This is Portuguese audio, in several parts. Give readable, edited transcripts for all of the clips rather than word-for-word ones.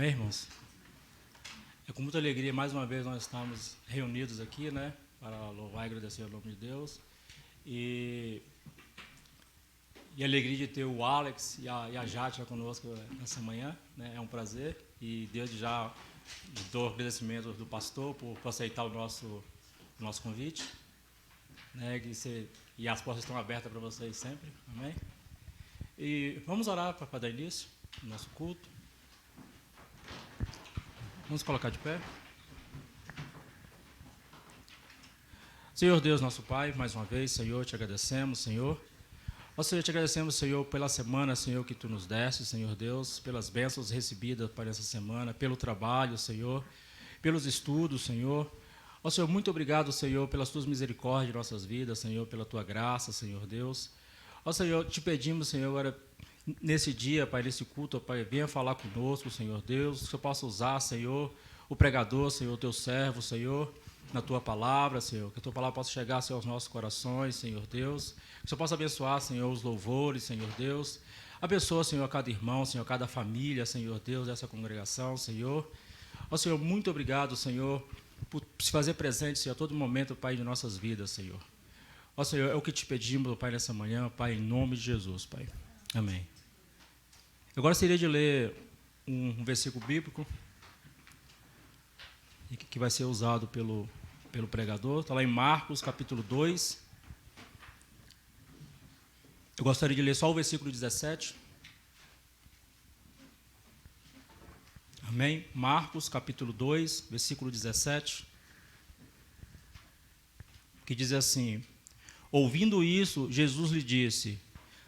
Amém, irmãos? É com muita alegria, mais uma vez, nós estamos reunidos aqui, né, para louvar e agradecer ao nome de Deus. E a alegria de ter o Alex e a Játia conosco nessa manhã, né, é um prazer. E desde já dou agradecimento do pastor por aceitar o nosso convite, né, e as portas estão abertas para vocês sempre, amém? E vamos orar para dar início ao nosso culto. Vamos colocar de pé. Senhor Deus, nosso Pai, mais uma vez, Senhor, te agradecemos, Senhor. Ó Senhor, te agradecemos, Senhor, pela semana, Senhor, que Tu nos deste, Senhor Deus, pelas bênçãos recebidas para essa semana, pelo trabalho, Senhor, pelos estudos, Senhor. Ó Senhor, muito obrigado, Senhor, pelas Tuas misericórdias em nossas vidas, Senhor, pela Tua graça, Senhor Deus. Ó Senhor, te pedimos, Senhor, agora, nesse dia, Pai, nesse culto, Pai, venha falar conosco, Senhor Deus, que o Senhor possa usar, Senhor, o pregador, Senhor, o Teu servo, Senhor, na Tua palavra, Senhor, que a Tua palavra possa chegar, Senhor, aos nossos corações, Senhor Deus, que o Senhor possa abençoar, Senhor, os louvores, Senhor Deus, abençoa, Senhor, cada irmão, Senhor, cada família, Senhor Deus, dessa congregação, Senhor. Ó Senhor, muito obrigado, Senhor, por se fazer presente, Senhor, a todo momento, Pai, de nossas vidas, Senhor. Ó Senhor, é o que te pedimos, Pai, nessa manhã, Pai, em nome de Jesus, Pai. Amém. Eu gostaria de ler um versículo bíblico que vai ser usado pelo pregador. Está lá em Marcos, capítulo 2. Eu gostaria de ler só o versículo 17. Amém? Marcos, capítulo 2, versículo 17. Que diz assim: ouvindo isso, Jesus lhe disse: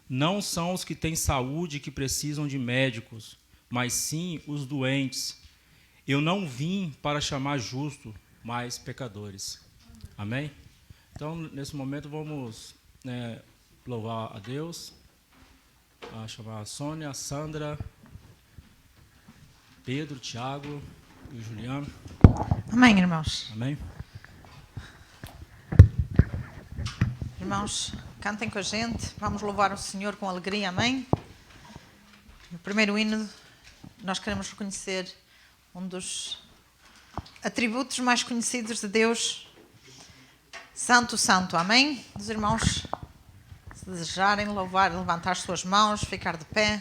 não são os que têm saúde que precisam de médicos, mas sim os doentes. Eu não vim para chamar justos, mas pecadores. Amém? Então, nesse momento, vamos louvar a Deus. A chamar a Sônia, a Sandra, Pedro, Tiago e o Juliano. Amém, irmãos. Amém? Irmãos, cantem com a gente. Vamos louvar o Senhor com alegria. Amém? No primeiro hino, nós queremos reconhecer um dos atributos mais conhecidos de Deus. Santo, Santo. Amém? Os irmãos, se desejarem louvar, levantar as suas mãos, ficar de pé.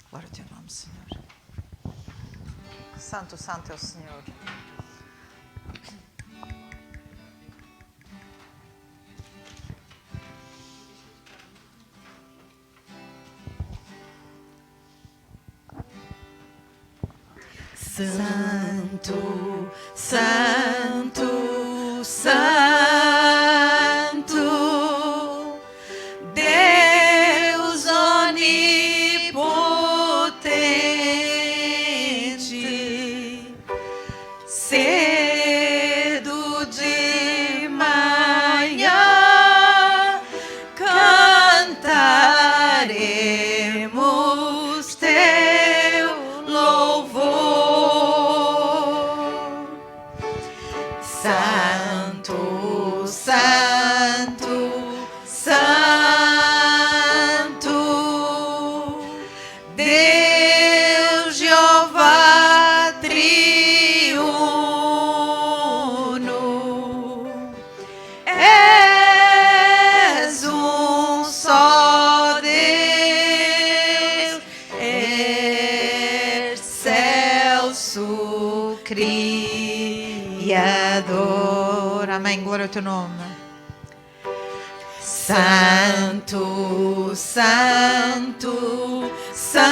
Glória ao Teu nome, Senhor. Santo, Santo é o Senhor. Santo, Santo, Santo, Deus onipotente, cedo de manhã cantaremos teu louvor. Santo, Santo, Santo, Deus Jeová triuno, és um só Deus, excelso Criador. Amém. Glória ao Teu nome. Santo, Santo, Santo,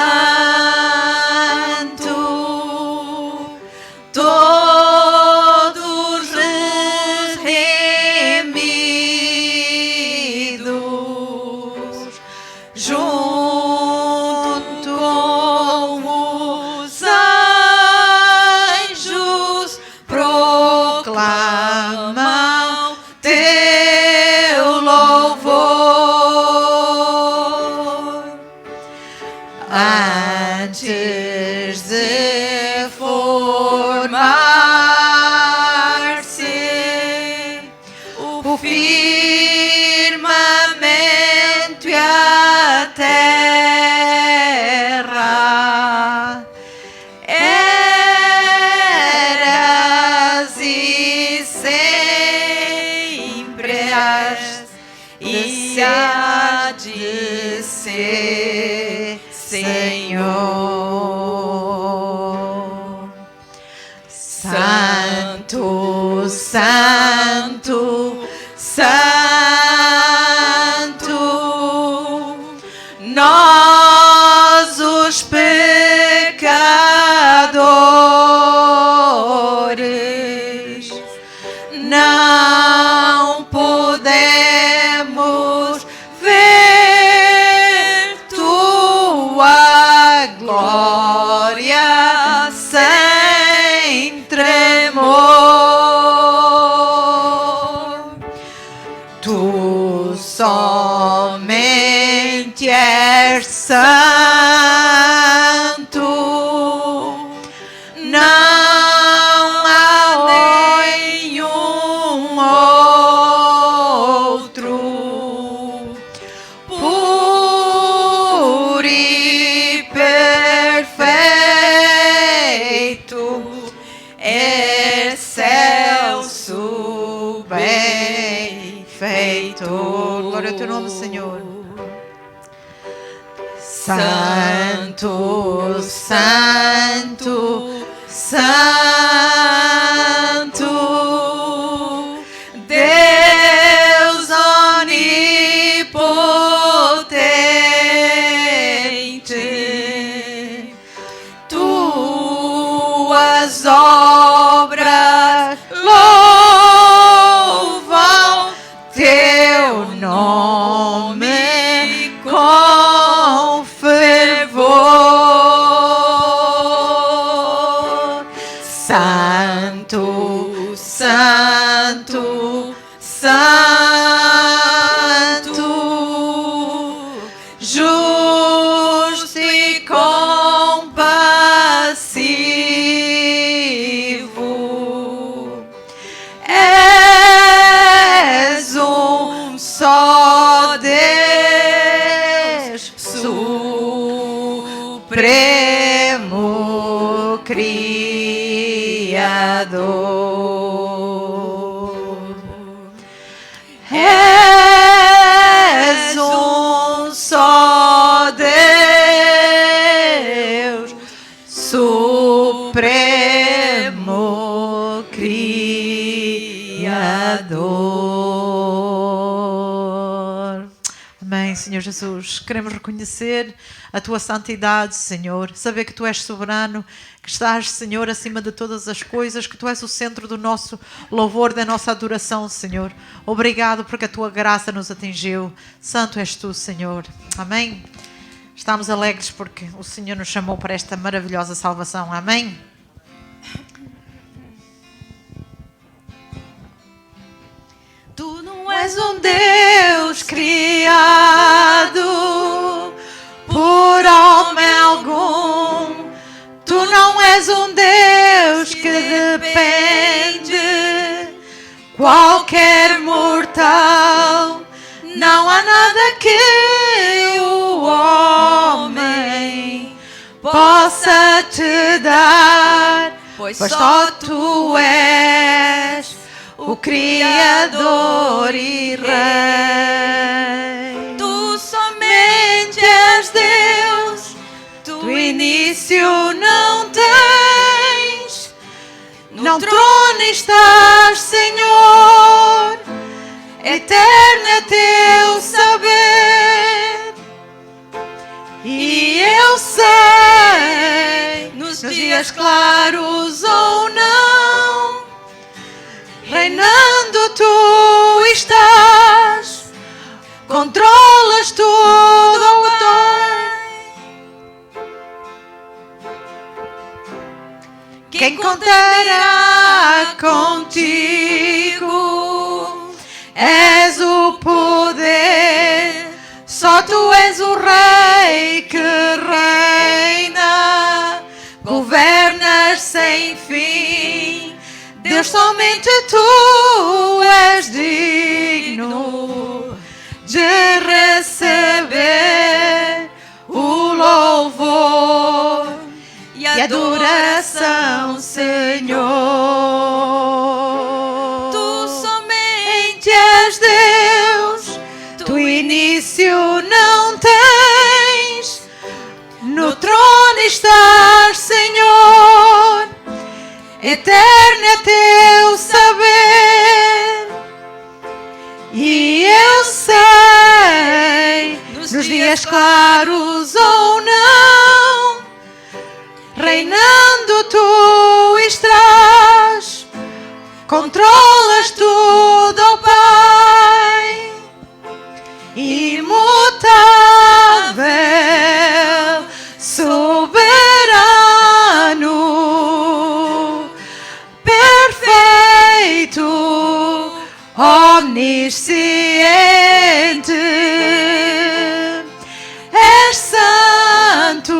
todos remidos, junto com os anjos, proclamam teu louvor. Antes de formar-se o firmamento e a terra, sempre hás e há de ser, Senhor. Santo, Santo, Santo, nós os pecadores não podemos ver tua glória sem tremor. Tu somente és santo, não há nenhum outro puro e perfeito, excelso, bem feito. Glória ao teu nome, Senhor. Santo, Santo, Santo, Deus onipotente, tuas obras louvam teu nome com fervor. Santo, Santo, Santo, justo e compassivo, és um só Deus, supremo Criador. És um só Deus, supremo Criador. Amém, Senhor Jesus. Queremos reconhecer a tua santidade, Senhor. Saber que tu és soberano, que estás, Senhor, acima de todas as coisas, que tu és o centro do nosso louvor, da nossa adoração, Senhor. Obrigado porque a tua graça nos atingiu. Santo és tu, Senhor. Amém. Estamos alegres porque o Senhor nos chamou para esta maravilhosa salvação. Amém. Tu não és um Deus criado por homem algum. Tu não és um Deus que depende qualquer mortal. Não há nada que o homem possa te dar, pois só tu és o Criador e Rei. Tu somente és Deus, tu início não tens. No trono estás, Senhor, eterno é teu saber. E eu sei, nos dias claros ou não, reinando tu estás, controlas tudo, quem contará contigo? És o poder, só tu és o Rei que reina, governas sem fim. Deus, somente tu és digno de receber o louvor e a adoração, Senhor. és Deus, tu início não tens, no trono estás, Senhor, eterno é teu saber. E eu sei, nos dias claros ou não, reinando tu estás, controlas tudo, ó Pai, imutável, soberano, perfeito, omnisciente, és santo,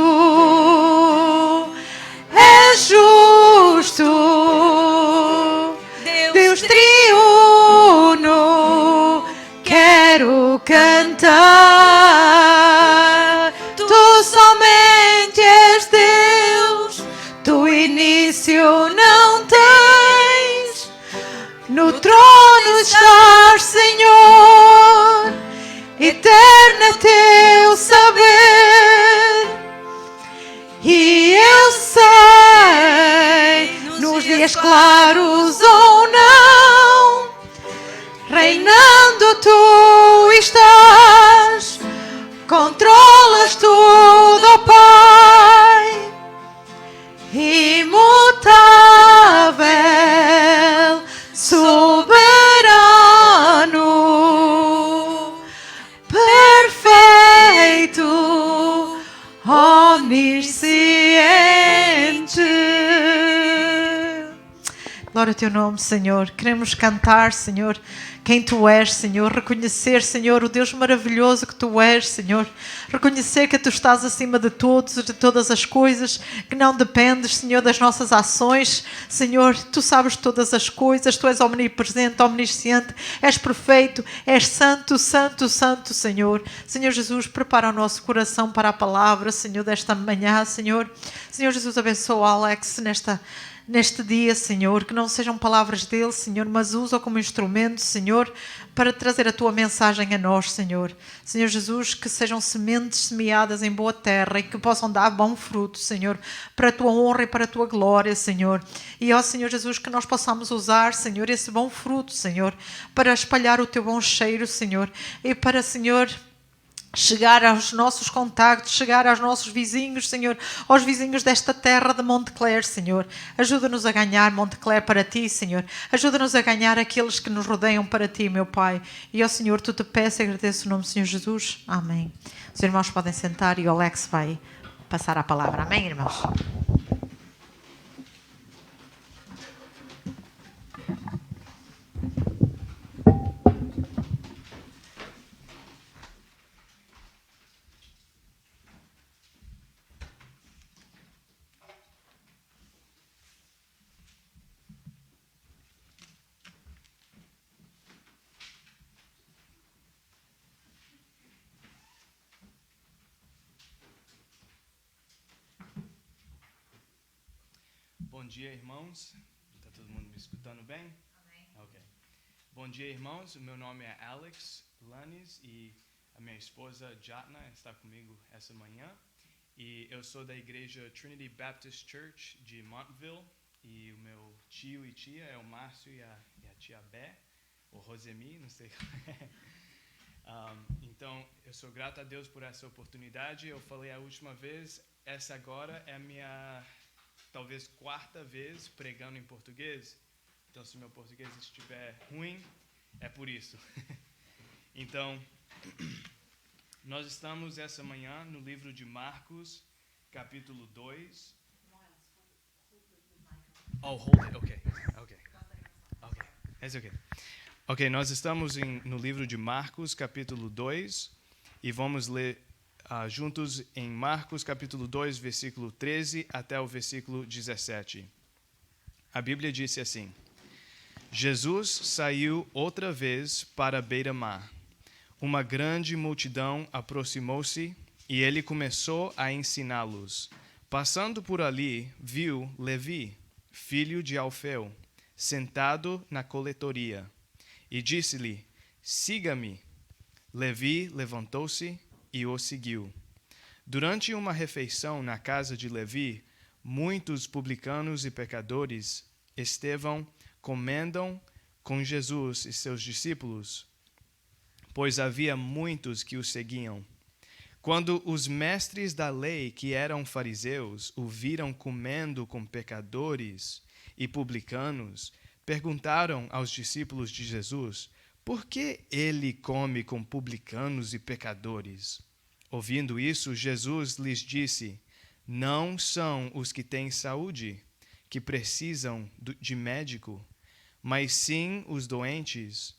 és justo, Deus triuno, quero cantar. Tu somente és Deus, tu início não tens, no trono estás, Senhor, eterno é teu saber. E eu sei, nos dias claros ou não, reinando tu estás, controlas tudo, ó Pai, imutável, soberano, perfeito, omnisciente. Glória ao teu nome, Senhor. Queremos cantar, Senhor, quem tu és, Senhor. Reconhecer, Senhor, o Deus maravilhoso que tu és, Senhor. Reconhecer que tu estás acima de todos, de todas as coisas, que não dependes, Senhor, das nossas ações. Senhor, tu sabes todas as coisas, tu és omnipresente, omnisciente, és perfeito, és santo, santo, santo, Senhor. Senhor Jesus, prepara o nosso coração para a palavra, Senhor, desta manhã, Senhor. Senhor Jesus, abençoa o Alex neste dia, Senhor, que não sejam palavras dele, Senhor, mas usa como instrumento, Senhor, para trazer a tua mensagem a nós, Senhor. Senhor Jesus, que sejam sementes semeadas em boa terra e que possam dar bom fruto, Senhor, para a tua honra e para a tua glória, Senhor. E, ó Senhor Jesus, que nós possamos usar, Senhor, esse bom fruto, Senhor, para espalhar o teu bom cheiro, Senhor, e para, Senhor, chegar aos nossos contactos, chegar aos nossos vizinhos, Senhor, aos vizinhos desta terra de Montclair, Senhor. Ajuda-nos a ganhar Montclair para Ti, Senhor. Ajuda-nos a ganhar aqueles que nos rodeiam para Ti, meu Pai. E, ó Senhor, Tu te peço e agradeço o nome do Senhor Jesus. Amém. Os irmãos podem sentar e o Alex vai passar a palavra. Amém, irmãos? Bom dia, irmãos. Está todo mundo me escutando bem? Amém. Ok. Bom dia, irmãos. O meu nome é Alex Lanes e a minha esposa Jatna está comigo essa manhã. E eu sou da igreja Trinity Baptist Church de Montville. E o meu tio e tia é o Márcio e a tia Bé, ou Rosemi, não sei qual é. Então, eu sou grato a Deus por essa oportunidade. Eu falei a última vez, essa agora é a minha, talvez, quarta vez pregando em português. Então, se meu português estiver ruim, é por isso. Então, nós estamos essa manhã no livro de Marcos, capítulo 2. Oh, hold it. Okay. It's okay. Ok, nós estamos no livro de Marcos, capítulo 2, e vamos ler juntos em Marcos, capítulo 2, versículo 13 até o versículo 17. A Bíblia disse assim: Jesus saiu outra vez para a beira-mar. Uma grande multidão aproximou-se e ele começou a ensiná-los. Passando por ali, viu Levi, filho de Alfeu, sentado na coletoria, e disse-lhe: Siga-me. Levi levantou-se e o seguiu. Durante uma refeição na casa de Levi, muitos publicanos e pecadores estavam comendo com Jesus e seus discípulos, pois havia muitos que o seguiam. Quando os mestres da lei, que eram fariseus, o viram comendo com pecadores e publicanos, perguntaram aos discípulos de Jesus: por que ele come com publicanos e pecadores? Ouvindo isso, Jesus lhes disse: não são os que têm saúde que precisam de médico, mas sim os doentes.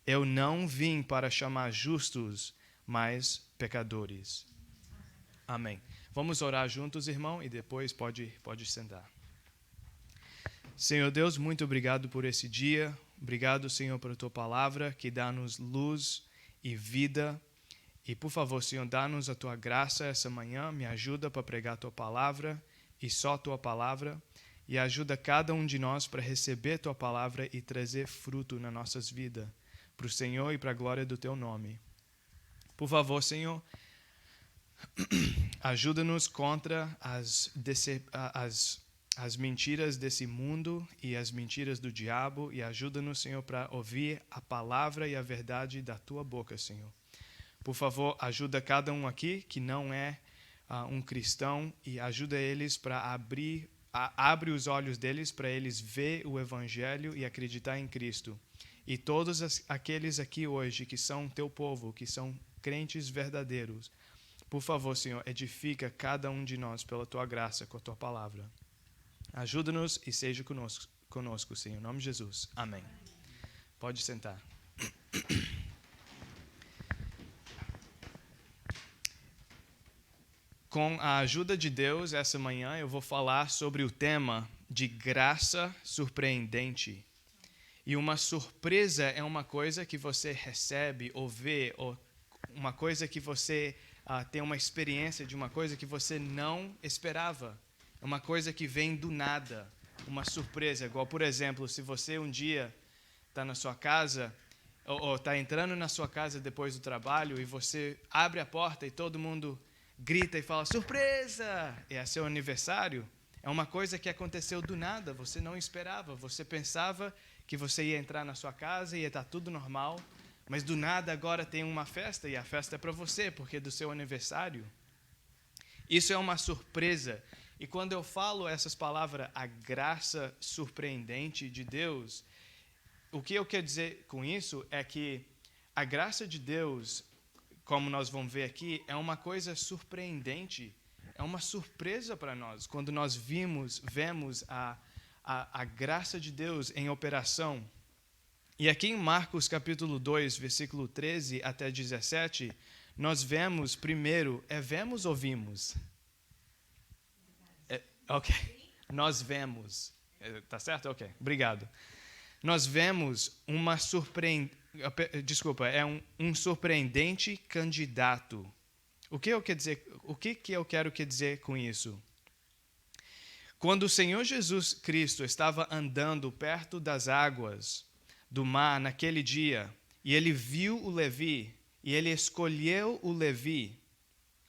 Eu não vim para chamar justos, mas pecadores. Amém. Vamos orar juntos, irmão, e depois pode sentar. Senhor Deus, muito obrigado por esse dia. Obrigado, Senhor, por a tua palavra que dá-nos luz e vida. E, por favor, Senhor, dá-nos a tua graça essa manhã. Me ajuda para pregar a tua palavra e só a tua palavra. E ajuda cada um de nós para receber a tua palavra e trazer fruto nas nossas vidas, para o Senhor e para a glória do teu nome. Por favor, Senhor, ajuda-nos contra as mentiras desse mundo e as mentiras do diabo, e ajuda-nos, Senhor, para ouvir a palavra e a verdade da tua boca, Senhor. Por favor, ajuda cada um aqui que não é um cristão e ajuda eles para abre os olhos deles para eles ver o evangelho e acreditar em Cristo. E todos aqueles aqui hoje que são teu povo, que são crentes verdadeiros, por favor, Senhor, edifica cada um de nós pela tua graça, com a tua palavra. Ajuda-nos e seja conosco, Senhor. Em nome de Jesus. Amém. Pode sentar. Com a ajuda de Deus, essa manhã eu vou falar sobre o tema de graça surpreendente. E uma surpresa é uma coisa que você recebe ou vê, ou uma coisa que você tem uma experiência de uma coisa que você não esperava. É uma coisa que vem do nada, uma surpresa. Igual, por exemplo, se você um dia está na sua casa, ou está entrando na sua casa depois do trabalho, e você abre a porta e todo mundo grita e fala, surpresa! É seu aniversário. É uma coisa que aconteceu do nada, você não esperava. Você pensava que você ia entrar na sua casa e ia estar tudo normal, mas do nada agora tem uma festa, e a festa é para você, porque é do seu aniversário. Isso é uma surpresa. E quando eu falo essas palavras, a graça surpreendente de Deus, o que eu quero dizer com isso é que a graça de Deus, como nós vamos ver aqui, é uma coisa surpreendente, é uma surpresa para nós. Quando nós vemos a graça de Deus em operação. E aqui em Marcos capítulo 2, versículo 13 até 17, nós vemos primeiro, vemos ou vimos? Ok, nós vemos. Tá certo? Ok, obrigado. Nós vemos um surpreendente candidato. O que eu quero dizer com isso? Quando o Senhor Jesus Cristo estava andando perto das águas do mar naquele dia, e ele viu o Levi, e ele escolheu o Levi,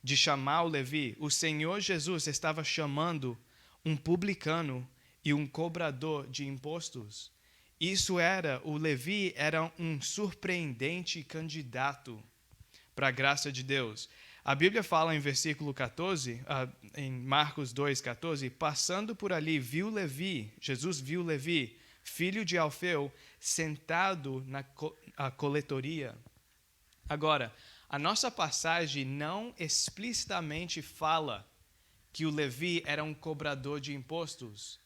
de chamar o Levi, o Senhor Jesus estava chamando um publicano e um cobrador de impostos. O Levi era um surpreendente candidato para a graça de Deus. A Bíblia fala em versículo 14, em Marcos 2:14, passando por ali, Jesus viu Levi, filho de Alfeu, sentado na coletoria. Agora, a nossa passagem não explicitamente fala que o Levi era um cobrador de impostos,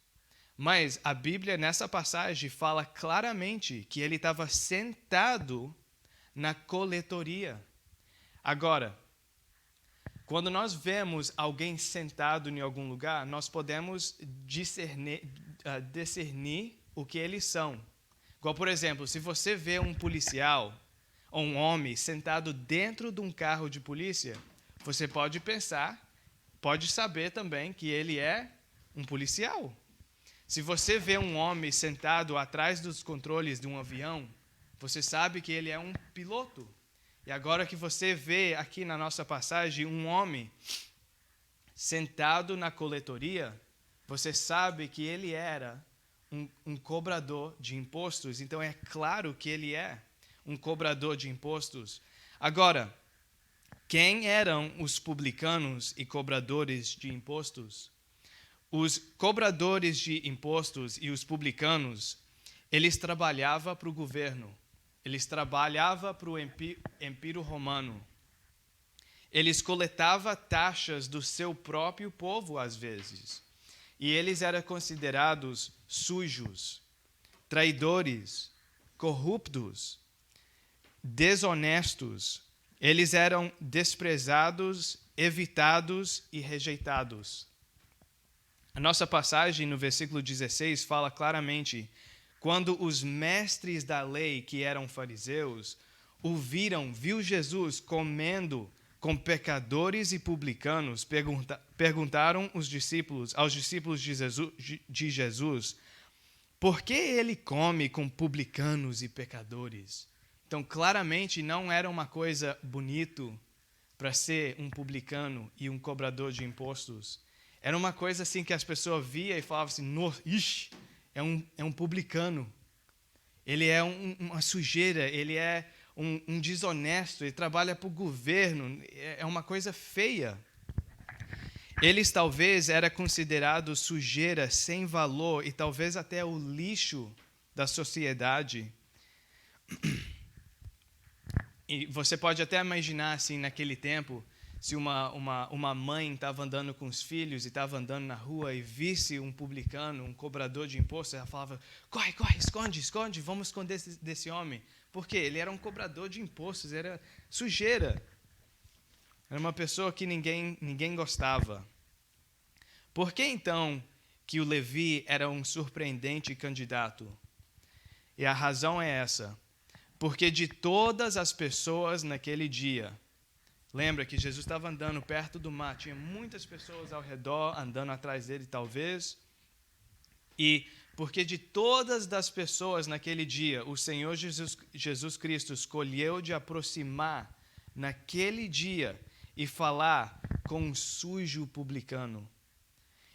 mas a Bíblia nessa passagem fala claramente que ele estava sentado na coletoria. Agora, quando nós vemos alguém sentado em algum lugar, nós podemos discernir o que eles são. Igual, por exemplo, se você vê um policial ou um homem sentado dentro de um carro de polícia, você pode saber também que ele é um policial. Se você vê um homem sentado atrás dos controles de um avião, Você sabe que ele é um piloto. E agora que você vê aqui na nossa passagem um homem sentado na coletoria, você sabe que ele era um cobrador de impostos. Então é claro que ele é um cobrador de impostos. Agora, quem eram os publicanos e cobradores de impostos? Os cobradores de impostos e os publicanos, eles trabalhavam para o governo. Eles trabalhavam para o Império Romano. Eles coletavam taxas do seu próprio povo, às vezes. E eles eram considerados sujos, traidores, corruptos, desonestos. Eles eram desprezados, evitados e rejeitados. A nossa passagem no versículo 16 fala claramente: quando os mestres da lei, que eram fariseus, viu Jesus comendo com pecadores e publicanos, perguntaram aos discípulos de Jesus, por que ele come com publicanos e pecadores? Então, claramente, não era uma coisa bonito para ser um publicano e um cobrador de impostos. Era uma coisa assim que as pessoas viam e falavam assim, ixi, é um publicano. Ele é uma sujeira, ele é um desonesto, ele trabalha para o governo, é uma coisa feia. Eles talvez eram considerados sujeira, sem valor e talvez até o lixo da sociedade. E você pode até imaginar, assim, naquele tempo, se uma mãe estava andando com os filhos e estava andando na rua e visse um publicano, um cobrador de impostos, ela falava, corre, esconde, vamos esconder desse homem. Por quê? Ele era um cobrador de impostos, era sujeira. Era uma pessoa que ninguém gostava. Por que, então, que o Levi era um surpreendente candidato? E a razão é essa. Porque de todas as pessoas naquele dia, lembra que Jesus estava andando perto do mar, tinha muitas pessoas ao redor, andando atrás dele, talvez. E porque de todas as pessoas naquele dia, o Senhor Jesus Cristo escolheu de aproximar naquele dia e falar com um sujo publicano.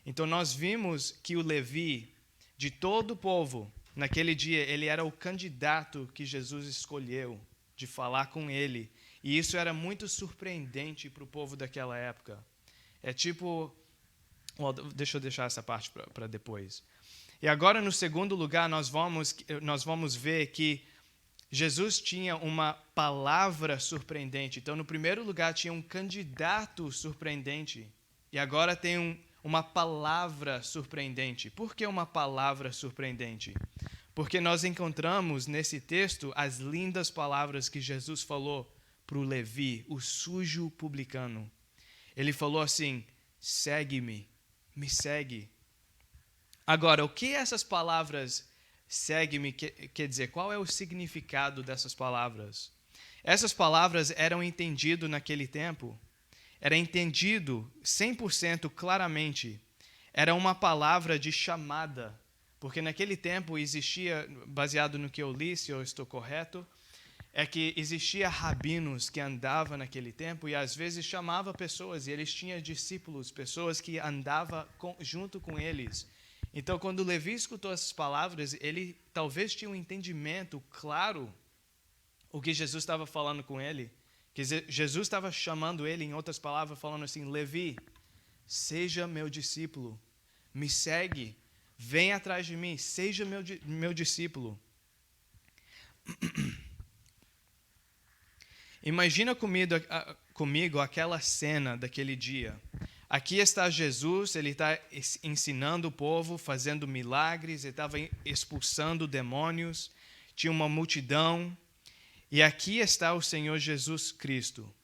Então nós vimos que o Levi, de todo o povo, naquele dia, ele era o candidato que Jesus escolheu de falar com ele. E isso era muito surpreendente para o povo daquela época. É tipo... deixa eu deixar essa parte para depois. E agora, no segundo lugar, nós vamos ver que Jesus tinha uma palavra surpreendente. Então, no primeiro lugar, tinha um candidato surpreendente. E agora tem uma palavra surpreendente. Por que uma palavra surpreendente? Porque nós encontramos nesse texto as lindas palavras que Jesus falou para o Levi, o sujo publicano. Ele falou assim, segue-me, me segue. Agora, o que essas palavras segue-me quer dizer? Qual é o significado dessas palavras? Essas palavras eram entendidas naquele tempo. Era entendido 100% claramente. Era uma palavra de chamada. Porque naquele tempo existia, baseado no que eu li, se eu estou correto, é que existia rabinos que andavam naquele tempo e às vezes chamava pessoas, e eles tinham discípulos, pessoas que andavam junto com eles. Então, quando Levi escutou essas palavras, ele talvez tinha um entendimento claro o que Jesus estava falando com ele. Que Jesus estava chamando ele, em outras palavras, falando assim, Levi, seja meu discípulo, me segue, vem atrás de mim, seja meu discípulo. Imagina comigo aquela cena daquele dia. Aqui está Jesus, ele está ensinando o povo, fazendo milagres, ele estava expulsando demônios, tinha uma multidão. E aqui está o Senhor Jesus Cristo.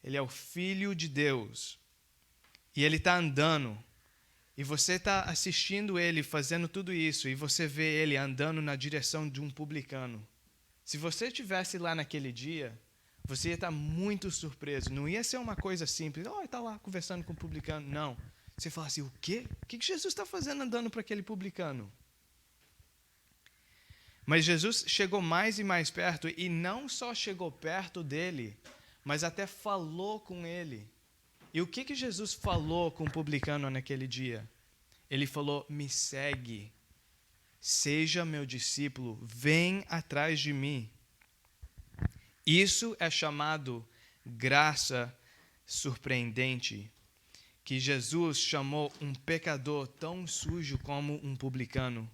Ele é o Filho de Deus. E ele está andando. E você está assistindo ele fazendo tudo isso. E você vê ele andando na direção de um publicano. Se você estivesse lá naquele dia, você ia estar muito surpreso. Não ia ser uma coisa simples. Ele está lá conversando com o publicano. Não. Você fala assim, o quê? O que Jesus está fazendo andando para aquele publicano? Mas Jesus chegou mais e mais perto, e não só chegou perto dele, mas até falou com ele. E o que Jesus falou com o publicano naquele dia? Ele falou: me segue, seja meu discípulo, vem atrás de mim. Isso é chamado graça surpreendente, que Jesus chamou um pecador tão sujo como um publicano.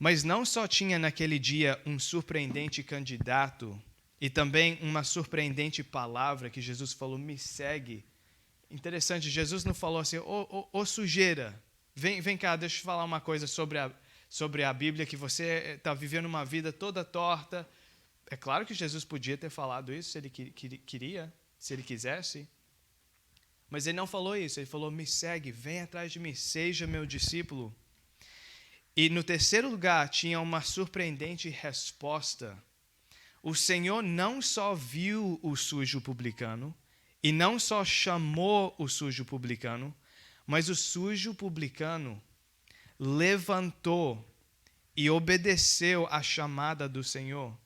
Mas não só tinha naquele dia um surpreendente candidato e também uma surpreendente palavra que Jesus falou: me segue. Interessante, Jesus não falou assim: ô sujeira, vem cá, deixa eu falar uma coisa sobre a Bíblia, que você está vivendo uma vida toda torta. É claro que Jesus podia ter falado isso se ele queria, se ele quisesse. Mas ele não falou isso, ele falou: me segue, vem atrás de mim, seja meu discípulo. E no terceiro lugar tinha uma surpreendente resposta. O Senhor não só viu o sujo publicano, e não só chamou o sujo publicano, mas o sujo publicano levantou e obedeceu à chamada do Senhor.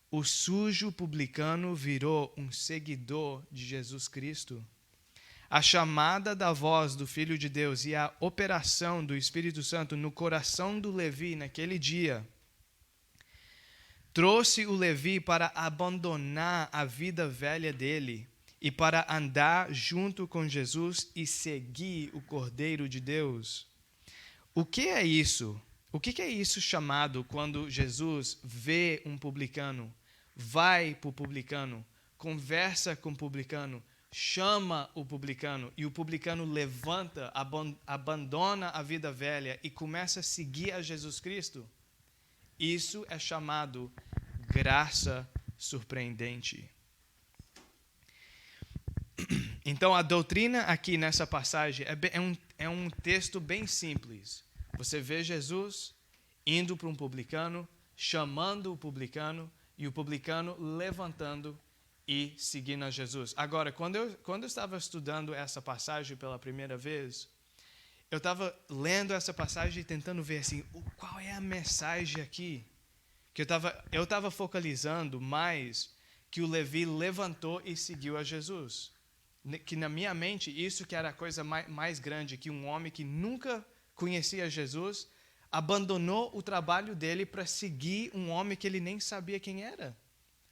O sujo publicano virou um seguidor de Jesus Cristo. A chamada da voz do Filho de Deus e a operação do Espírito Santo no coração do Levi naquele dia trouxe o Levi para abandonar a vida velha dele e para andar junto com Jesus e seguir o Cordeiro de Deus. O que é isso? O que é isso chamado quando Jesus vê um publicano, vai para o publicano, conversa com o publicano, chama o publicano e o publicano levanta, abandona a vida velha e começa a seguir a Jesus Cristo? Isso é chamado graça surpreendente. Então, a doutrina aqui nessa passagem é um texto bem simples. Você vê Jesus indo para um publicano, chamando o publicano e o publicano levantando e seguindo a Jesus. Agora, quando eu estava estudando essa passagem pela primeira vez, eu estava lendo essa passagem e tentando ver assim, qual é a mensagem aqui? Que eu estava focalizando mais que o Levi levantou e seguiu a Jesus. Que na minha mente, isso que era a coisa mais grande, que um homem que nunca conhecia Jesus abandonou o trabalho dele para seguir um homem que ele nem sabia quem era.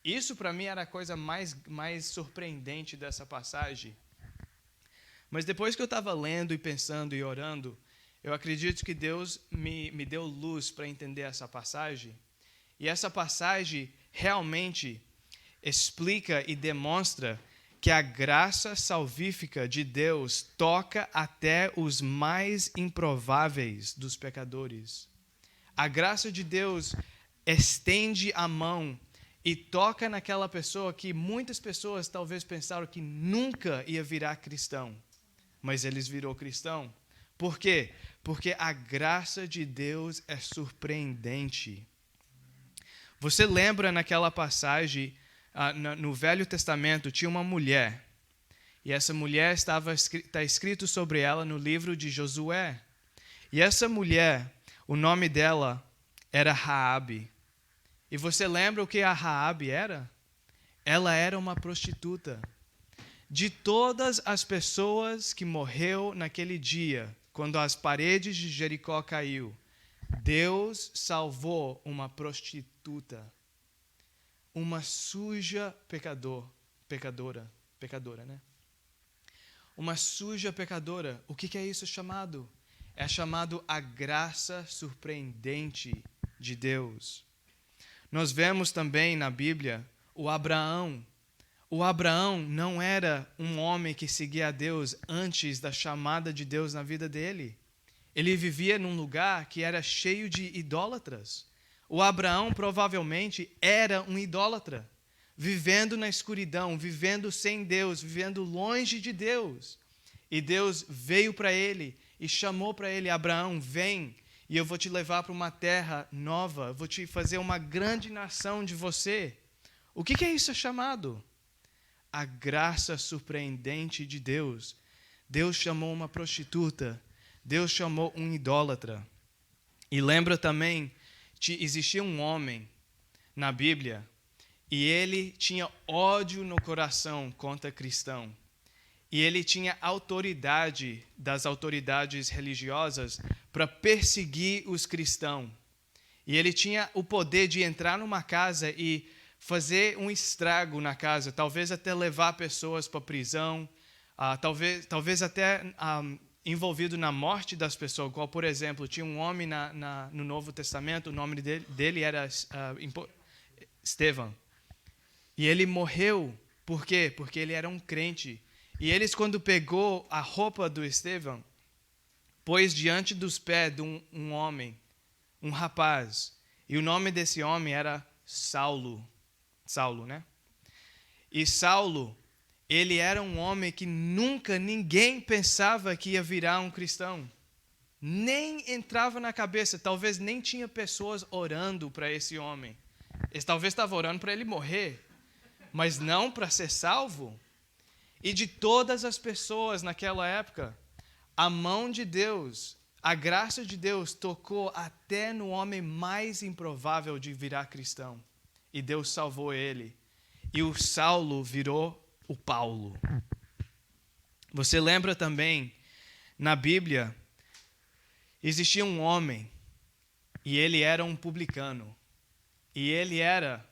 Isso, para mim, era a coisa mais surpreendente dessa passagem. Mas depois que eu estava lendo e pensando e orando, eu acredito que Deus me deu luz para entender essa passagem. E essa passagem realmente explica e demonstra que a graça salvífica de Deus toca até os mais improváveis dos pecadores. A graça de Deus estende a mão e toca naquela pessoa que muitas pessoas talvez pensaram que nunca ia virar cristão, mas eles virou cristão. Por quê? Porque a graça de Deus é surpreendente. Você lembra naquela passagem, no Velho Testamento, tinha uma mulher, e essa mulher está escrito sobre ela no livro de Josué. E essa mulher, o nome dela era Raabe. E você lembra o que a Raabe era? Ela era uma prostituta. De todas as pessoas que morreu naquele dia, quando as paredes de Jericó caiu, Deus salvou uma prostituta, uma suja pecadora, né? Uma suja pecadora. O que é isso chamado? É chamado a graça surpreendente de Deus. Nós vemos também na Bíblia o Abraão. O Abraão não era um homem que seguia a Deus antes da chamada de Deus na vida dele. Ele vivia num lugar que era cheio de idólatras. O Abraão provavelmente era um idólatra, vivendo na escuridão, vivendo sem Deus, vivendo longe de Deus. E Deus veio para ele e chamou para ele: Abraão, vem, e eu vou te levar para uma terra nova, vou te fazer uma grande nação de você. O que é isso chamado? A graça surpreendente de Deus. Deus chamou uma prostituta, Deus chamou um idólatra. E lembra também existia um homem na Bíblia e ele tinha ódio no coração contra cristão. E ele tinha autoridade das autoridades religiosas para perseguir os cristãos. E ele tinha o poder de entrar numa casa e fazer um estrago na casa, talvez até levar pessoas para a prisão, talvez até envolvido na morte das pessoas. Qual, por exemplo, tinha um homem no Novo Testamento, o nome dele era Estevão. E ele morreu, por quê? Porque ele era um crente. E eles, quando pegou a roupa do Estevão, pôs diante dos pés de um homem, um rapaz. E o nome desse homem era Saulo. Saulo, né? E Saulo, ele era um homem que nunca ninguém pensava que ia virar um cristão. Nem entrava na cabeça, talvez nem tinha pessoas orando para esse homem. Eles talvez estavam orando para ele morrer, mas não para ser salvo. E de todas as pessoas naquela época, a mão de Deus, a graça de Deus tocou até no homem mais improvável de virar cristão. E Deus salvou ele. E o Saulo virou o Paulo. Você lembra também, na Bíblia, existia um homem, e ele era um publicano. E ele era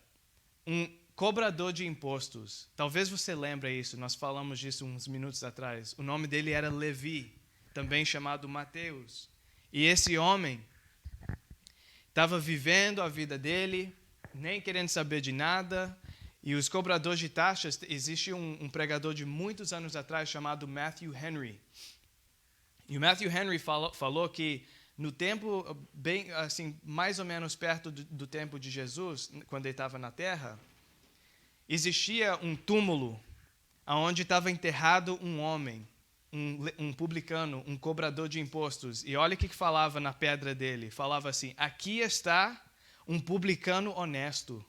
um cobrador de impostos. Talvez você lembre isso, nós falamos disso uns minutos atrás. O nome dele era Levi, também chamado Mateus. E esse homem estava vivendo a vida dele, nem querendo saber de nada. E os cobradores de taxas, existe um pregador de muitos anos atrás chamado Matthew Henry. E o Matthew Henry falou que no tempo, bem assim, mais ou menos perto do tempo de Jesus, quando ele estava na Terra, existia um túmulo onde estava enterrado um homem, um publicano, um cobrador de impostos. E olha o que falava na pedra dele. Falava assim: aqui está um publicano honesto.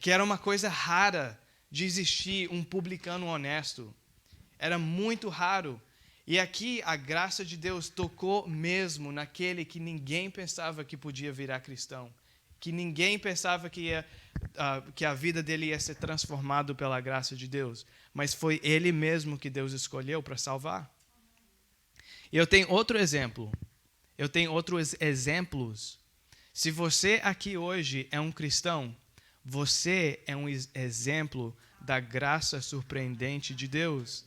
Que era uma coisa rara de existir um publicano honesto. Era muito raro. E aqui a graça de Deus tocou mesmo naquele que ninguém pensava que podia virar cristão. Que ninguém pensava que a vida dele ia ser transformada pela graça de Deus. Mas foi ele mesmo que Deus escolheu para salvar. E eu tenho outro exemplo. Eu tenho outros exemplos. Se você aqui hoje é um cristão, você é um exemplo da graça surpreendente de Deus.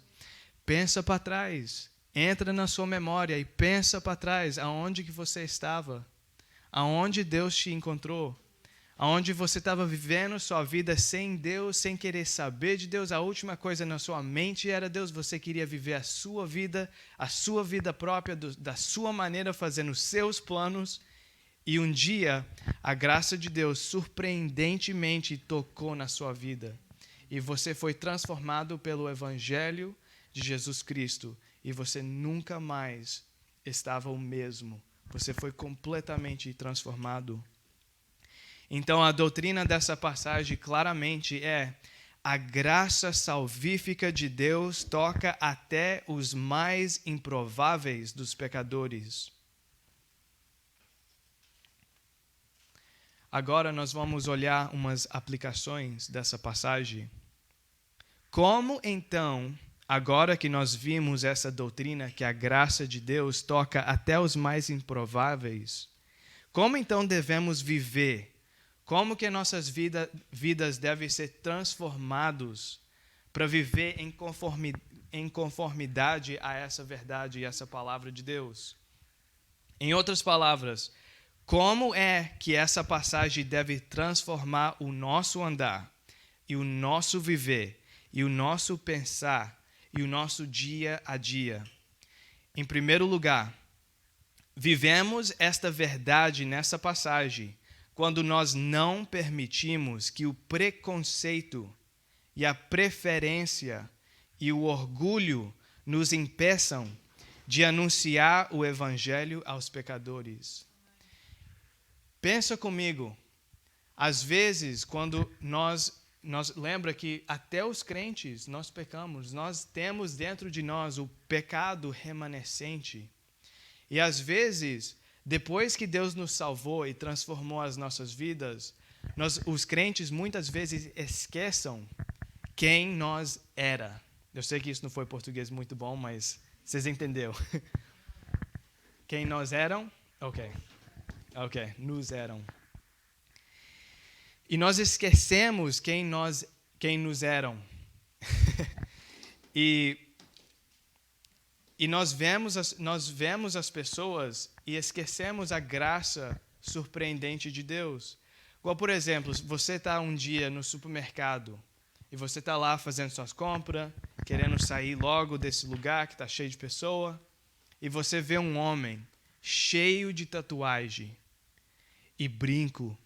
Pensa para trás. Entra na sua memória e pensa para trás aonde que você estava. Aonde Deus te encontrou, aonde você estava vivendo sua vida sem Deus, sem querer saber de Deus, a última coisa na sua mente era Deus, você queria viver a sua vida própria, da sua maneira, fazendo os seus planos, e um dia a graça de Deus surpreendentemente tocou na sua vida, e você foi transformado pelo Evangelho de Jesus Cristo, e você nunca mais estava o mesmo. Você foi completamente transformado. Então, a doutrina dessa passagem claramente é: a graça salvífica de Deus toca até os mais improváveis dos pecadores. Agora nós vamos olhar umas aplicações dessa passagem. Como então, agora que nós vimos essa doutrina, que a graça de Deus toca até os mais improváveis, como então devemos viver? Como que nossas vidas devem ser transformadas para viver em conformidade a essa verdade e essa palavra de Deus? Em outras palavras, como é que essa passagem deve transformar o nosso andar, e o nosso viver, e o nosso pensar, e o nosso dia a dia? Em primeiro lugar, vivemos esta verdade nessa passagem quando nós não permitimos que o preconceito e a preferência e o orgulho nos impeçam de anunciar o Evangelho aos pecadores. Pensa comigo, às vezes, quando nós lembra que até os crentes nós pecamos, nós temos dentro de nós o pecado remanescente. E às vezes Depois que Deus nos salvou e transformou as nossas vidas, os crentes muitas vezes esquecem quem nós era. Eu sei que isso não foi português muito bom, mas vocês entenderam. Quem nós eram? Ok, nos eram. E nós esquecemos quem nos eram. E nós vemos as pessoas e esquecemos a graça surpreendente de Deus. Igual, por exemplo, você está um dia no supermercado e você está lá fazendo suas compras, querendo sair logo desse lugar que está cheio de pessoa, e você vê um homem cheio de tatuagem e brinco,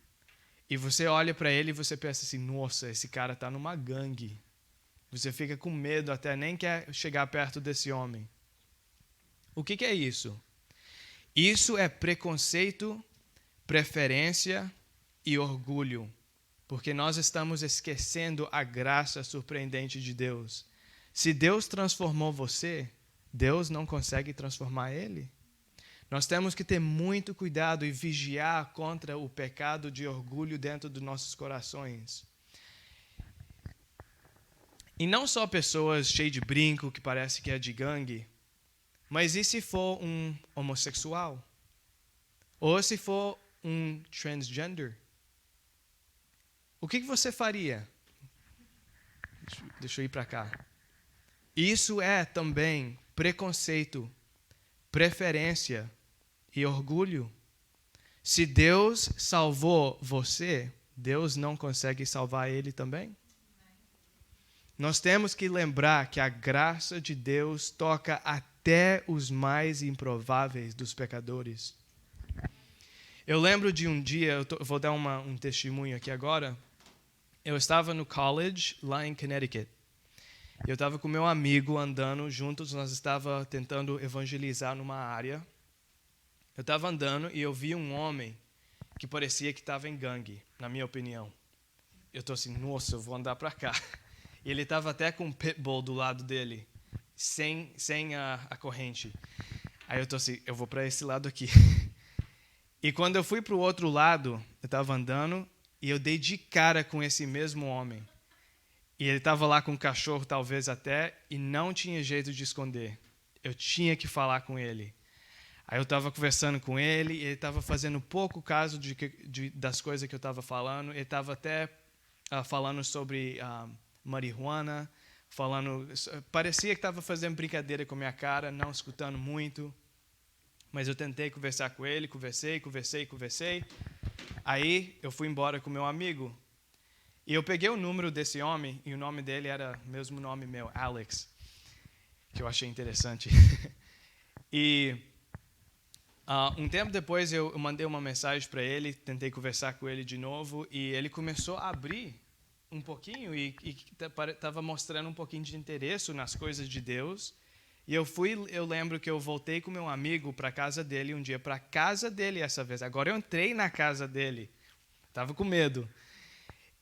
e você olha para ele e você pensa assim, nossa, esse cara está numa gangue. Você fica com medo, até nem quer chegar perto desse homem. O que é isso? Isso é preconceito, preferência e orgulho, porque nós estamos esquecendo a graça surpreendente de Deus. Se Deus transformou você, Deus não consegue transformar ele? Nós temos que ter muito cuidado e vigiar contra o pecado de orgulho dentro dos nossos corações. E não só pessoas cheias de brinco, que parece que é de gangue, mas e se for um homossexual? Ou se for um transgender? O que você faria? Deixa eu ir para cá. Isso é também preconceito, preferência e orgulho. Se Deus salvou você, Deus não consegue salvar ele também? Nós temos que lembrar que a graça de Deus toca até os mais improváveis dos pecadores. Eu lembro de um dia, eu vou dar um testemunho aqui agora. Eu estava no college, lá em Connecticut. Eu estava com meu amigo andando juntos, nós estávamos tentando evangelizar numa área. Eu estava andando e eu vi um homem que parecia que estava em gangue, na minha opinião. Eu estou assim, nossa, eu vou andar para cá. E ele estava até com um pitbull do lado dele, sem a corrente. Aí eu estou assim, eu vou para esse lado aqui. E quando eu fui para o outro lado, eu estava andando e eu dei de cara com esse mesmo homem. E ele estava lá com um cachorro, talvez até, e não tinha jeito de esconder. Eu tinha que falar com ele. Aí eu estava conversando com ele, e ele estava fazendo pouco caso das coisas que eu estava falando. Ele estava até falando sobre marihuana, parecia que estava fazendo brincadeira com a minha cara, não escutando muito. Mas eu tentei conversar com ele, conversei. Aí eu fui embora com meu amigo. E eu peguei o número desse homem, e o nome dele era o mesmo nome meu, Alex, que eu achei interessante. E um tempo depois eu mandei uma mensagem para ele, tentei conversar com ele de novo, e ele começou a abrir um pouquinho e estava mostrando um pouquinho de interesse nas coisas de Deus. E eu lembro que eu voltei com meu amigo para a casa dele um dia, para a casa dele essa vez. Agora eu entrei na casa dele, estava com medo.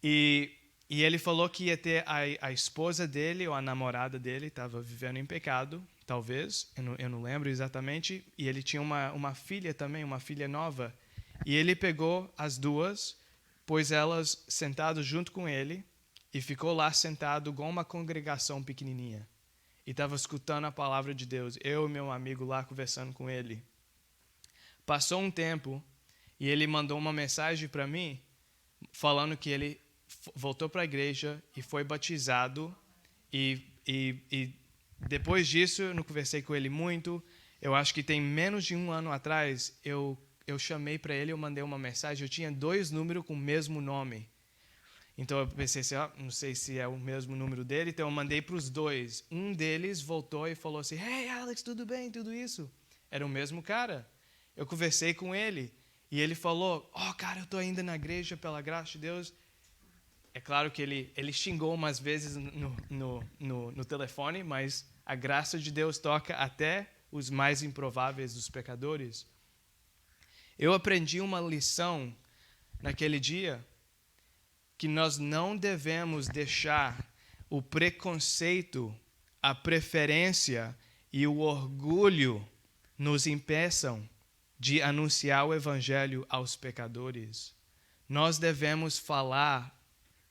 E ele falou que ia ter a esposa dele ou a namorada dele, estava vivendo em pecado, talvez, eu não lembro exatamente, e ele tinha uma filha também, uma filha nova. E ele pegou as duas, pôs elas sentadas junto com ele e ficou lá sentado com uma congregação pequenininha. E estava escutando a palavra de Deus, eu e meu amigo lá conversando com ele. Passou um tempo e ele mandou uma mensagem para mim falando que ele voltou para a igreja e foi batizado. E depois disso, eu não conversei com ele muito. Eu acho que tem menos de um ano atrás, eu chamei para ele, eu mandei uma mensagem. Eu tinha 2 números com o mesmo nome. Então eu pensei assim, não sei se é o mesmo número dele, então eu mandei para os 2. Um deles voltou e falou assim, hey Alex, tudo bem, tudo isso? Era o mesmo cara. Eu conversei com ele e ele falou, cara, eu estou ainda na igreja pela graça de Deus. É claro que ele xingou umas vezes no telefone, mas a graça de Deus toca até os mais improváveis dos pecadores. Eu aprendi uma lição naquele dia, que nós não devemos deixar o preconceito, a preferência e o orgulho nos impeçam de anunciar o evangelho aos pecadores. Nós devemos falar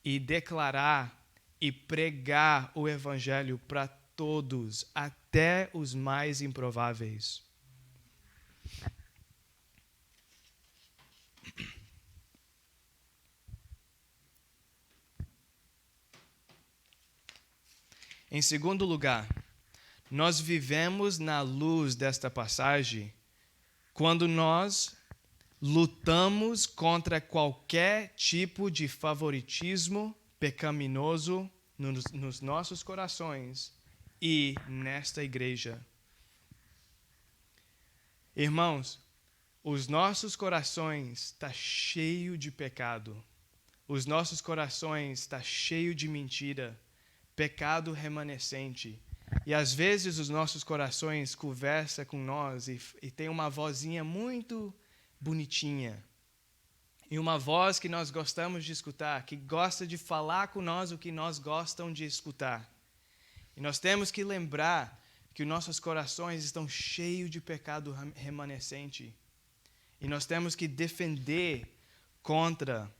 e declarar e pregar o evangelho para todos, até os mais improváveis. Em segundo lugar, nós vivemos na luz desta passagem quando nós lutamos contra qualquer tipo de favoritismo pecaminoso nos nossos corações e nesta igreja. Irmãos, os nossos corações estão cheios de pecado. Os nossos corações estão cheios de mentira, pecado remanescente. E às vezes os nossos corações conversam com nós e tem uma vozinha muito bonitinha. E uma voz que nós gostamos de escutar, que gosta de falar com nós o que nós gostamos de escutar. E nós temos que lembrar que os nossos corações estão cheios de pecado remanescente. E nós temos que defender contra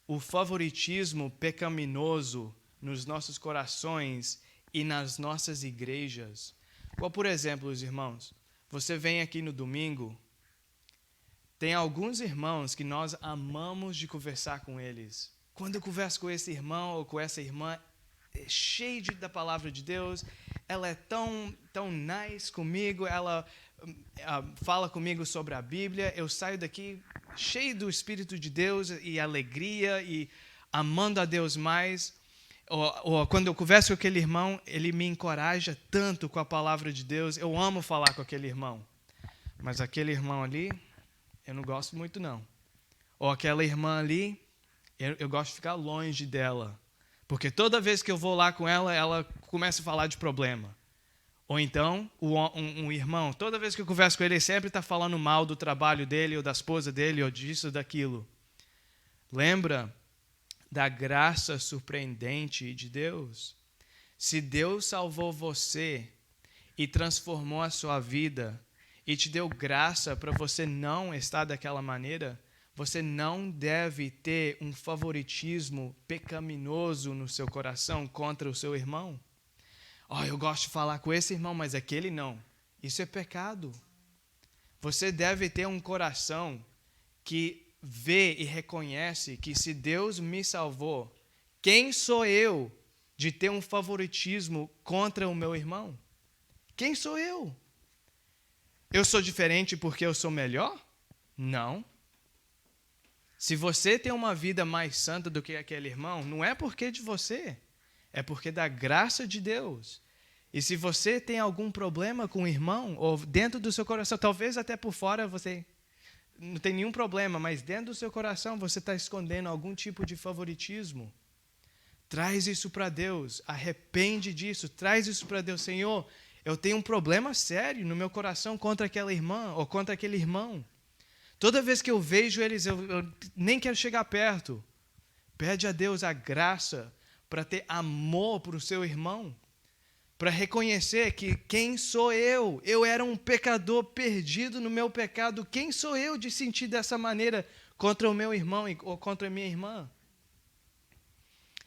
o favoritismo pecaminoso nos nossos corações e nas nossas igrejas. Qual, por exemplo, os irmãos, você vem aqui no domingo, tem alguns irmãos que nós amamos de conversar com eles. Quando eu converso com esse irmão ou com essa irmã, é cheio da palavra de Deus, ela é tão nice comigo, ela fala comigo sobre a Bíblia, eu saio daqui cheio do Espírito de Deus e alegria e amando a Deus mais. Ou quando eu converso com aquele irmão, ele me encoraja tanto com a palavra de Deus, eu amo falar com aquele irmão. Mas aquele irmão ali, eu não gosto muito não. Ou aquela irmã ali, eu gosto de ficar longe dela. Porque toda vez que eu vou lá com ela, ela começa a falar de problema. Ou então, um irmão, toda vez que eu converso com ele, ele sempre está falando mal do trabalho dele, ou da esposa dele, ou disso, ou daquilo. Lembra da graça surpreendente de Deus? Se Deus salvou você e transformou a sua vida e te deu graça para você não estar daquela maneira, você não deve ter um favoritismo pecaminoso no seu coração contra o seu irmão. Eu gosto de falar com esse irmão, mas aquele não. Isso é pecado. Você deve ter um coração que vê e reconhece que se Deus me salvou, quem sou eu de ter um favoritismo contra o meu irmão? Quem sou eu? Eu sou diferente porque eu sou melhor? Não. Se você tem uma vida mais santa do que aquele irmão, não é porque de você, é porque da graça de Deus. E se você tem algum problema com o irmão, ou dentro do seu coração, talvez até por fora você não tem nenhum problema, mas dentro do seu coração você está escondendo algum tipo de favoritismo, traz isso para Deus, arrepende disso, traz isso para Deus. Senhor, eu tenho um problema sério no meu coração contra aquela irmã ou contra aquele irmão. Toda vez que eu vejo eles, eu nem quero chegar perto. Pede a Deus a graça para ter amor para o seu irmão, para reconhecer que quem sou eu? Eu era um pecador perdido no meu pecado. Quem sou eu de sentir dessa maneira contra o meu irmão ou contra a minha irmã?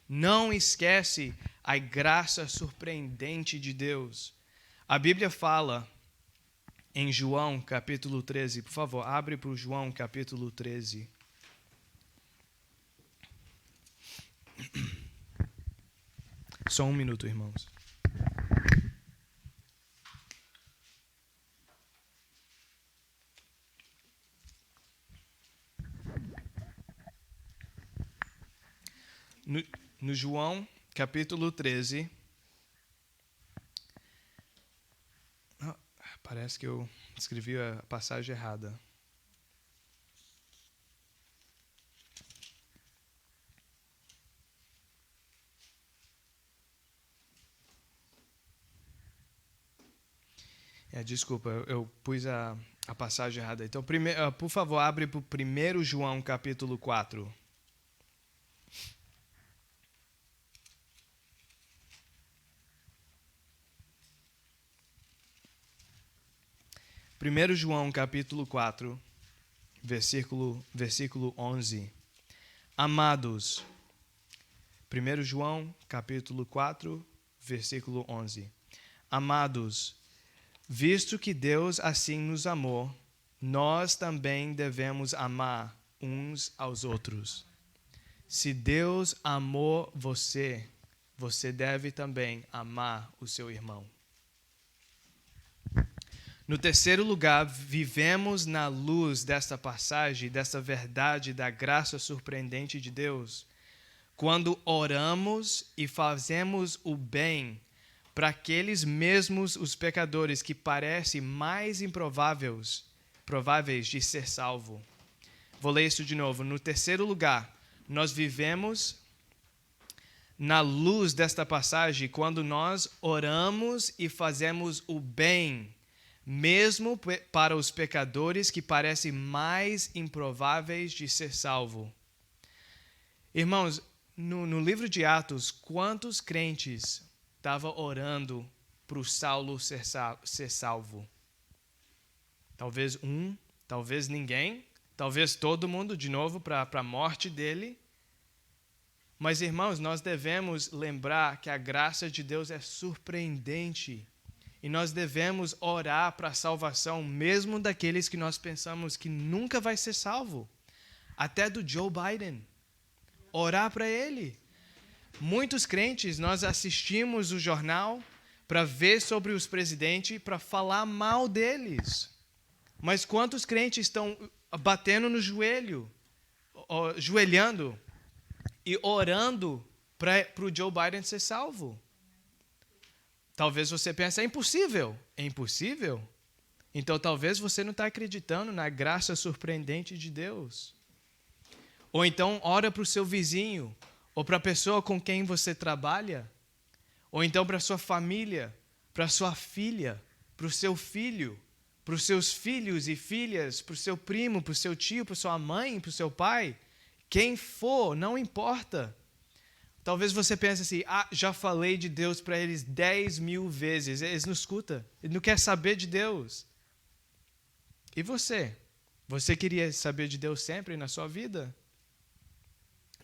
Não esquece a graça surpreendente de Deus. A Bíblia fala em João capítulo 13. Por favor, abre para o João capítulo 13. Só um minuto, irmãos. No João, capítulo 13, parece que eu escrevi a passagem errada. Desculpa, eu pus a passagem errada. Então, por favor, abre para o 1 João, capítulo 4. 1 João capítulo 4, versículo 11. Amados, 1 João capítulo 4, versículo 11. Amados, visto que Deus assim nos amou, nós também devemos amar uns aos outros. Se Deus amou você, você deve também amar o seu irmão. No terceiro lugar, vivemos na luz desta passagem, dessa verdade da graça surpreendente de Deus, quando oramos e fazemos o bem para aqueles mesmos os pecadores que parecem mais improváveis de ser salvo. Vou ler isso de novo. No terceiro lugar, nós vivemos na luz desta passagem quando nós oramos e fazemos o bem, mesmo para os pecadores que parecem mais improváveis de ser salvo. Irmãos, no livro de Atos, quantos crentes estavam orando para o Saulo ser salvo? Talvez um, talvez ninguém, talvez todo mundo de novo para a morte dele. Mas, irmãos, nós devemos lembrar que a graça de Deus é surpreendente. E nós devemos orar para a salvação, mesmo daqueles que nós pensamos que nunca vai ser salvo. Até do Joe Biden. Orar para ele. Muitos crentes, nós assistimos o jornal para ver sobre os presidentes, para falar mal deles. Mas quantos crentes estão batendo no joelho, joelhando e orando para o Joe Biden ser salvo? Talvez você pense, é impossível. É impossível? Então talvez você não está acreditando na graça surpreendente de Deus. Ou então ora para o seu vizinho, ou para a pessoa com quem você trabalha, ou então para a sua família, para a sua filha, para o seu filho, para os seus filhos e filhas, para o seu primo, para o seu tio, para a sua mãe, para o seu pai. Quem for, não importa. Talvez você pense assim, já falei de Deus para eles 10.000 vezes. Eles não escutam, eles não querem saber de Deus. E você? Você queria saber de Deus sempre na sua vida?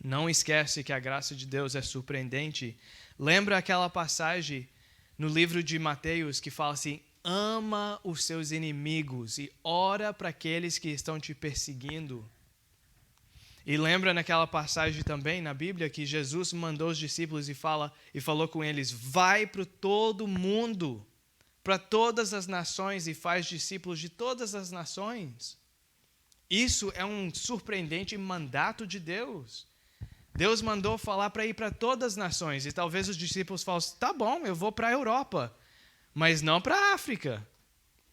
Não esquece que a graça de Deus é surpreendente. Lembra aquela passagem no livro de Mateus que fala assim, ama os seus inimigos e ora para aqueles que estão te perseguindo. E lembra naquela passagem também na Bíblia que Jesus mandou os discípulos e falou com eles, vai para todo mundo, para todas as nações e faz discípulos de todas as nações. Isso é um surpreendente mandato de Deus. Deus mandou falar para ir para todas as nações e talvez os discípulos falem, tá bom, eu vou para a Europa, mas não para a África,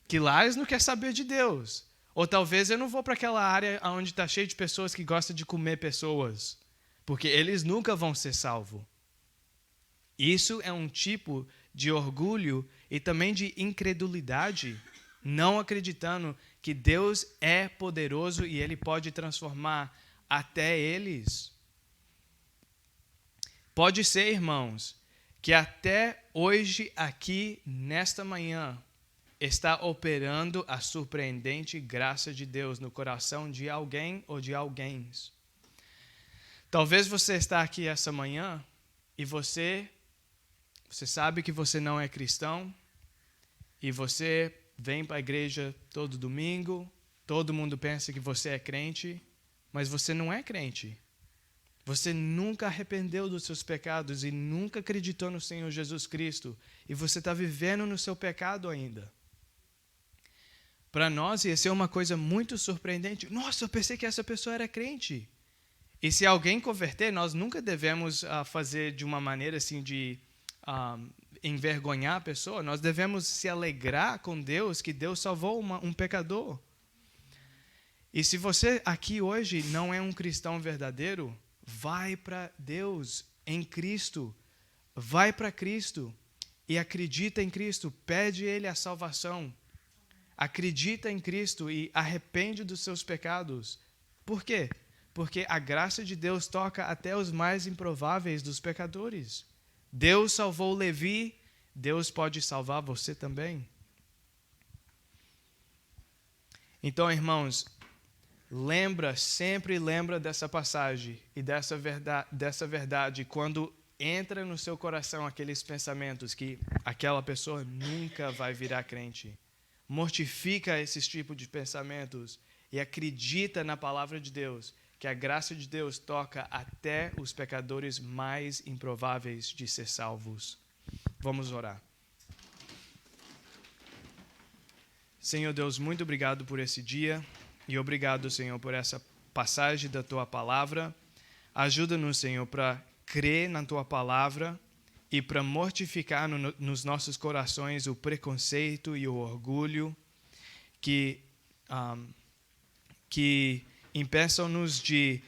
que lá eles não querem saber de Deus. Ou talvez eu não vou para aquela área onde está cheio de pessoas que gostam de comer pessoas, porque eles nunca vão ser salvos. Isso é um tipo de orgulho e também de incredulidade, não acreditando que Deus é poderoso e Ele pode transformar até eles. Pode ser, irmãos, que até hoje, aqui, nesta manhã, está operando a surpreendente graça de Deus no coração de alguém ou de alguém. Talvez você está aqui essa manhã e você sabe que você não é cristão e você vem para a igreja todo domingo, todo mundo pensa que você é crente, mas você não é crente. Você nunca arrependeu dos seus pecados e nunca acreditou no Senhor Jesus Cristo e você está vivendo no seu pecado ainda. Para nós ia ser uma coisa muito surpreendente. Nossa, eu pensei que essa pessoa era crente. E se alguém converter, nós nunca devemos fazer de uma maneira assim de envergonhar a pessoa. Nós devemos se alegrar com Deus, que Deus salvou um pecador. E se você aqui hoje não é um cristão verdadeiro, vai para Deus em Cristo. Vai para Cristo e acredita em Cristo. Pede Ele a salvação. Acredita em Cristo e arrepende dos seus pecados. Por quê? Porque a graça de Deus toca até os mais improváveis dos pecadores. Deus salvou Levi, Deus pode salvar você também. Então, irmãos, sempre lembra dessa passagem e dessa verdade quando entra no seu coração aqueles pensamentos que aquela pessoa nunca vai virar crente. Mortifica esses tipos de pensamentos e acredita na palavra de Deus, que a graça de Deus toca até os pecadores mais improváveis de ser salvos. Vamos orar. Senhor Deus, muito obrigado por esse dia e obrigado, Senhor, por essa passagem da Tua palavra. Ajuda-nos, Senhor, para crer na Tua palavra e para mortificar nos nossos corações o preconceito e o orgulho que impeçam-nos de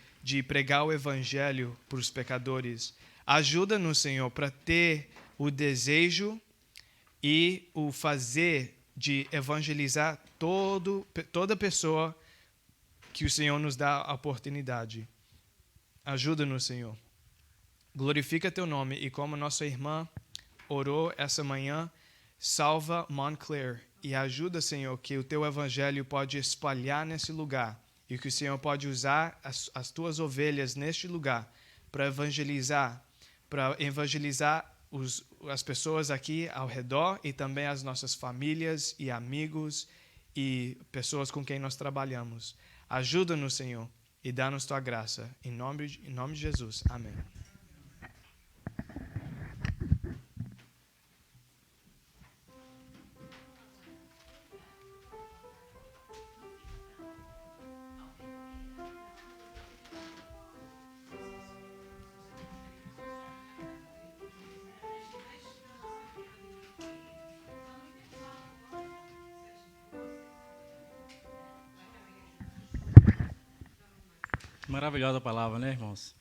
pregar o Evangelho para os pecadores. Ajuda-nos, Senhor, para ter o desejo e o fazer de evangelizar toda pessoa que o Senhor nos dá a oportunidade. Ajuda-nos, Senhor. Glorifica Teu nome e como nossa irmã orou essa manhã, salva Montclair e ajuda, Senhor, que o Teu Evangelho pode espalhar nesse lugar e que o Senhor pode usar as Tuas ovelhas neste lugar para evangelizar as pessoas aqui ao redor e também as nossas famílias e amigos e pessoas com quem nós trabalhamos. Ajuda-nos, Senhor, e dá-nos Tua graça. Em nome de Jesus. Amém. Maravilhosa palavra, né, irmãos?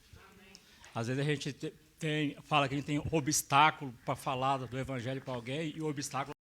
Às vezes a gente fala que a gente tem obstáculo para falar do Evangelho para alguém e o obstáculo